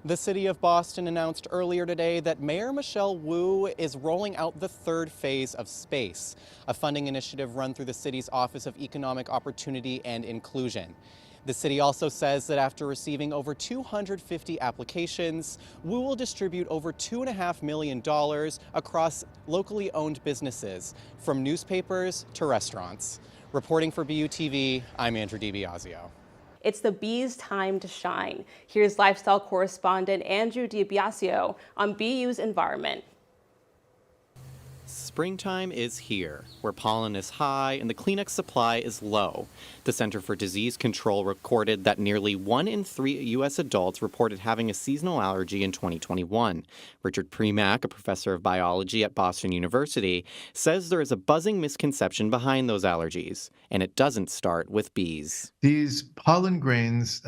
The city of Boston announced earlier today that Mayor Michelle Wu is rolling out the third phase of SPACE, a funding initiative run through the city's Office of Economic Opportunity and Inclusion. The city also says that after receiving over 250 applications, Wu will distribute over $2.5 million across locally owned businesses, from newspapers to restaurants. Reporting for BUTV, I'm Andrew DiBiasio. It's the bees' time to shine. Here's lifestyle correspondent Andrew DiBiasio on BU's environment. Springtime is here, where pollen is high and the Kleenex supply is low. The Center for Disease Control recorded that nearly 1 in 3 U.S. adults reported having a seasonal allergy in 2021. Richard Premack, a professor of biology at Boston University, says there is a buzzing misconception behind those allergies, and it doesn't start with bees. These pollen grains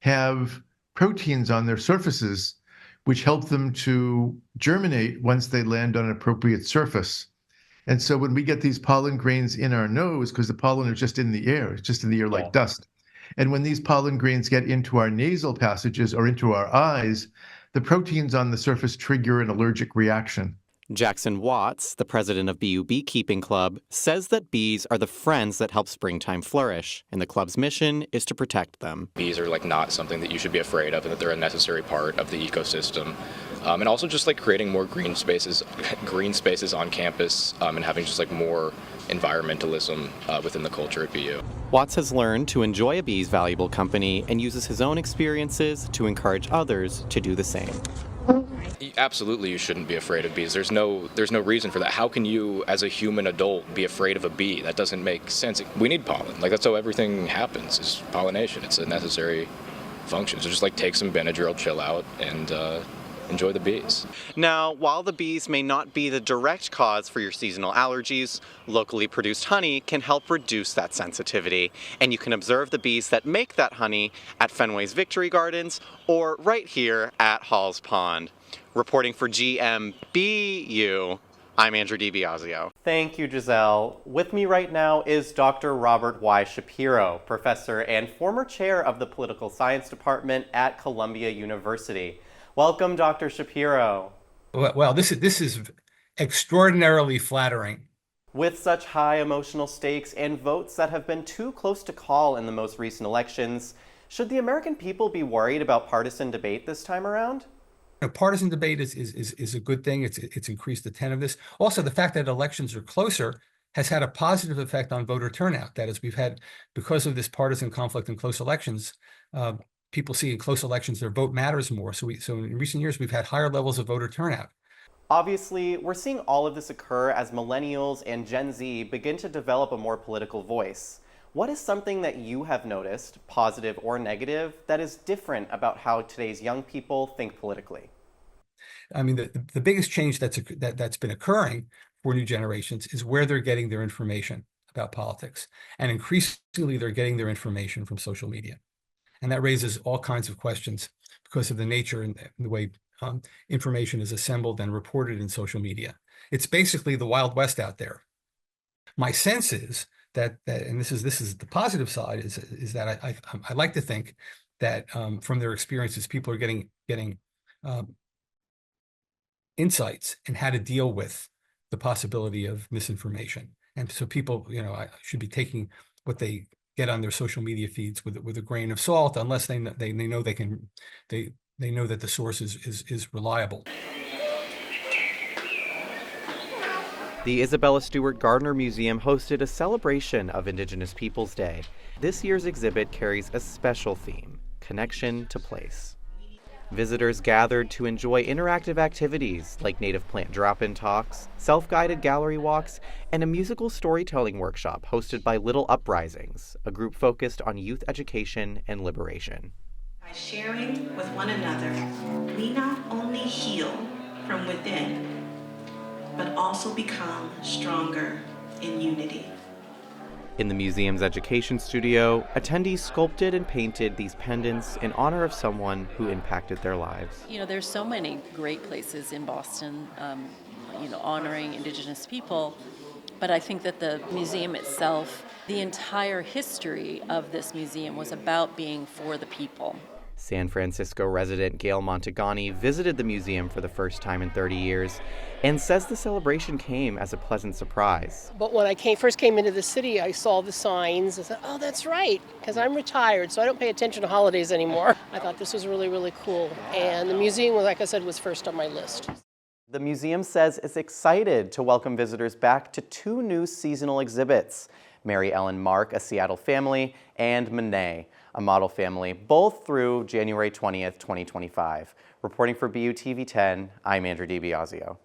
have proteins on their surfaces which help them to germinate once they land on an appropriate surface. And so when we get these pollen grains in our nose, because the pollen is just in the air, it's just in the air like dust. And when these pollen grains get into our nasal passages or into our eyes, the proteins on the surface trigger an allergic reaction. Jackson Watts, the president of BU Beekeeping Club, says that bees are the friends that help springtime flourish, and the club's mission is to protect them. Bees are not something that you should be afraid of, and that they're a necessary part of the ecosystem. And also just creating more green spaces on campus, and having just more environmentalism within the culture at BU. Watts has learned to enjoy a bee's valuable company and uses his own experiences to encourage others to do the same. Absolutely, you shouldn't be afraid of bees. There's no reason for that. How can you, as a human adult, be afraid of a bee? That doesn't make sense. We need pollen. That's how everything happens, is pollination. It's a necessary function. So just take some Benadryl, chill out, and enjoy the bees. Now, while the bees may not be the direct cause for your seasonal allergies, locally produced honey can help reduce that sensitivity. And you can observe the bees that make that honey at Fenway's Victory Gardens or right here at Hall's Pond. Reporting for GMBU, I'm Andrew DiBiasio. Thank you, Giselle. With me right now is Dr. Robert Y. Shapiro, professor and former chair of the Political Science Department at Columbia University. Welcome, Dr. Shapiro. Well, this is extraordinarily flattering. With such high emotional stakes and votes that have been too close to call in the most recent elections, should the American people be worried about partisan debate this time around? Partisan debate is a good thing. It's increased the tenor. Also, the fact that elections are closer has had a positive effect on voter turnout. That is, we've had, because of this partisan conflict in close elections, people see in close elections their vote matters more. So in recent years, we've had higher levels of voter turnout. Obviously, we're seeing all of this occur as millennials and Gen Z begin to develop a more political voice. What is something that you have noticed, positive or negative, that is different about how today's young people think politically? I mean, the biggest change that's been occurring for new generations is where they're getting their information about politics. And increasingly, they're getting their information from social media. And that raises all kinds of questions because of the nature and the way information is assembled and reported in social media. It's basically the Wild West out there. My sense is that and this is the positive side, is that I like to think that from their experiences, people are getting insights in how to deal with the possibility of misinformation. And so people, should be taking what they get on their social media feeds with a grain of salt, unless they know they know that the source is reliable. The Isabella Stewart Gardner Museum hosted a celebration of Indigenous Peoples Day. This year's exhibit carries a special theme, connection to place. Visitors gathered to enjoy interactive activities like native plant drop-in talks, self-guided gallery walks, and a musical storytelling workshop hosted by Little Uprisings, a group focused on youth education and liberation. By sharing with one another, we not only heal from within, but also become stronger in unity. In the museum's education studio, attendees sculpted and painted these pendants in honor of someone who impacted their lives. There's so many great places in Boston, honoring Indigenous people, but I think that the museum itself, the entire history of this museum was about being for the people. San Francisco resident Gail Montegani visited the museum for the first time in 30 years and says the celebration came as a pleasant surprise. But when I first came into the city, I saw the signs. I said, oh, that's right, because I'm retired, so I don't pay attention to holidays anymore. I thought this was really, really cool. And the museum, like I said, was first on my list. The museum says it's excited to welcome visitors back to 2 new seasonal exhibits, Mary Ellen Mark, a Seattle family, and Monet, a model family, both through January 20th, 2025. Reporting for BU TV 10, I'm Andrew DiBiasio.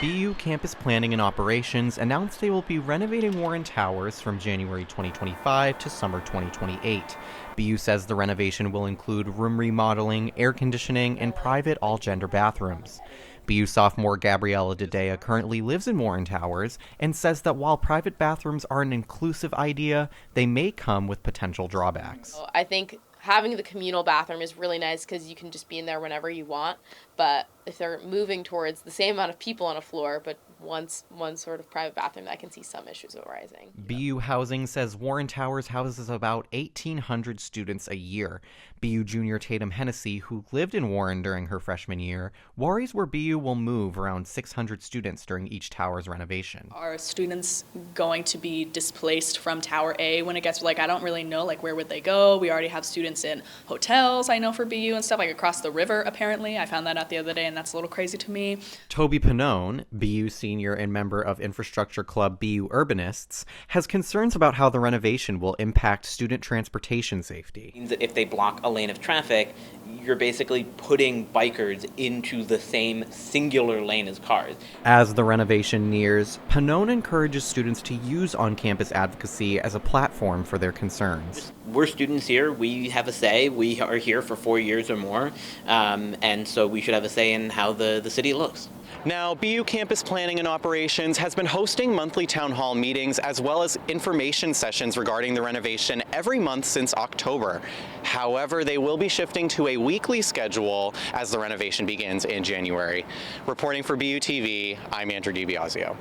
BU Campus Planning and Operations announced they will be renovating Warren Towers from January 2025 to summer 2028. BU says the renovation will include room remodeling, air conditioning, and private all-gender bathrooms. BU sophomore Gabriella Dedea currently lives in Warren Towers and says that while private bathrooms are an inclusive idea, they may come with potential drawbacks. I think having the communal bathroom is really nice because you can just be in there whenever you want. But if they're moving towards the same amount of people on a floor, but one sort of private bathroom, I can see some issues arising. BU Housing says Warren Towers houses about 1,800 students a year. BU junior Tatum Hennessy, who lived in Warren during her freshman year, worries where BU will move around 600 students during each tower's renovation. Are students going to be displaced from Tower A when it gets, I don't really know, where would they go? We already have students in hotels, I know, for BU and stuff, across the river, apparently. I found that out the other day, and that's a little crazy to me. Toby Pannone, BU senior and member of Infrastructure Club BU Urbanists, has concerns about how the renovation will impact student transportation safety. Means that if they block a lane of traffic, you're basically putting bikers into the same singular lane as cars. As the renovation nears, Pannone encourages students to use on-campus advocacy as a platform for their concerns. We're students here. We have a say. We are here for 4 years or more, and so we should have a say in how the city looks. Now, BU Campus Planning and Operations has been hosting monthly town hall meetings as well as information sessions regarding the renovation every month since October. However, they will be shifting to a weekly schedule as the renovation begins in January. Reporting for BU TV, I'm Andrew DiBiasio.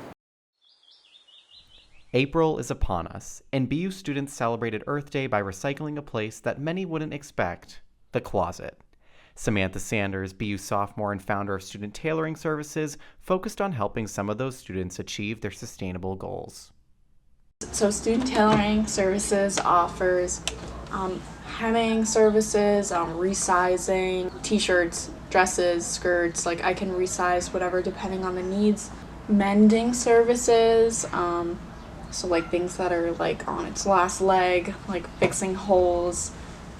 April is upon us, and BU students celebrated Earth Day by recycling a place that many wouldn't expect, the closet. Samantha Sanders, BU sophomore and founder of Student Tailoring Services, focused on helping some of those students achieve their sustainable goals. So Student Tailoring Services offers hemming services, resizing, t-shirts, dresses, skirts, I can resize whatever depending on the needs. Mending services, so things that are on its last leg, fixing holes,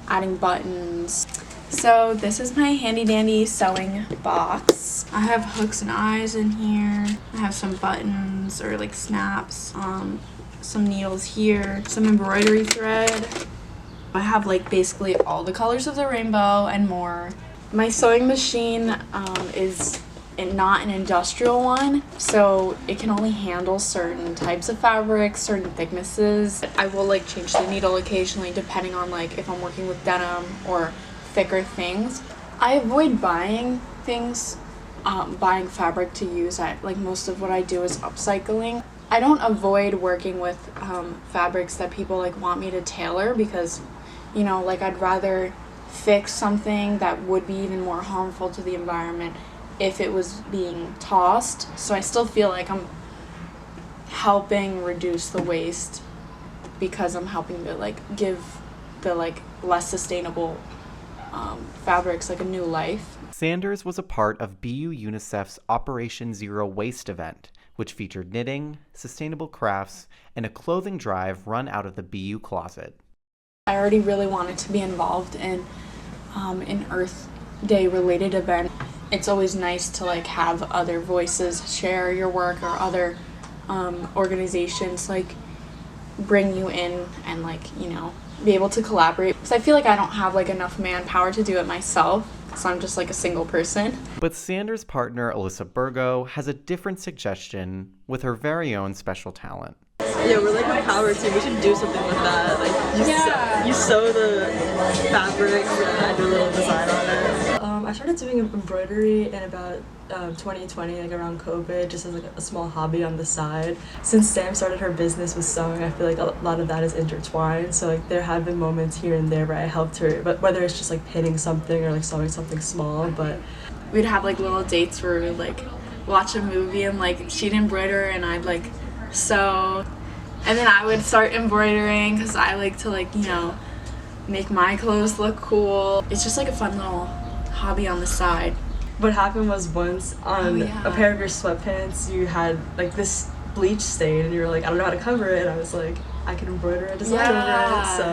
adding buttons. So this is my handy dandy sewing box. I have hooks and eyes in here. I have some buttons or snaps, some needles here, some embroidery thread. I have basically all the colors of the rainbow and more. My sewing machine is not an industrial one, so it can only handle certain types of fabrics, certain thicknesses. I will change the needle occasionally depending on if I'm working with denim or thicker things. I avoid buying things, buying fabric to use. Most of what I do is upcycling. I don't avoid working with fabrics that people want me to tailor because, I'd rather fix something that would be even more harmful to the environment if it was being tossed. So I still feel I'm helping reduce the waste because I'm helping to give the less sustainable fabrics a new life. Sanders was a part of BU UNICEF's Operation Zero Waste event, which featured knitting, sustainable crafts, and a clothing drive run out of the BU closet. I already really wanted to be involved in an Earth Day related event. It's always nice to have other voices share your work or other organizations bring you in and be able to collaborate. Because I feel I don't have enough manpower to do it myself, so I'm just a single person. But Sanders' partner Alyssa Burgo has a different suggestion with her very own special talent. Yeah, we're a power team. We should do something with that. You sew the fabric and do a little design on it. I started doing embroidery in about 2020, like around COVID, just as like a small hobby on the side. Since Sam started her business with sewing, I feel like a lot of that is intertwined. So like there have been moments here and there where I helped her, but whether it's just like pinning something or like sewing something small. But we'd have like little dates where we'd like watch a movie and like she'd embroider and I'd like sew, and then I would start embroidering because I like to like, you know, make my clothes look cool. It's just like a fun little hobby on the side. What happened was once on a pair of your sweatpants, you had like this bleach stain and you were like, I don't know how to cover it. And I was like, I can embroider a design over it. So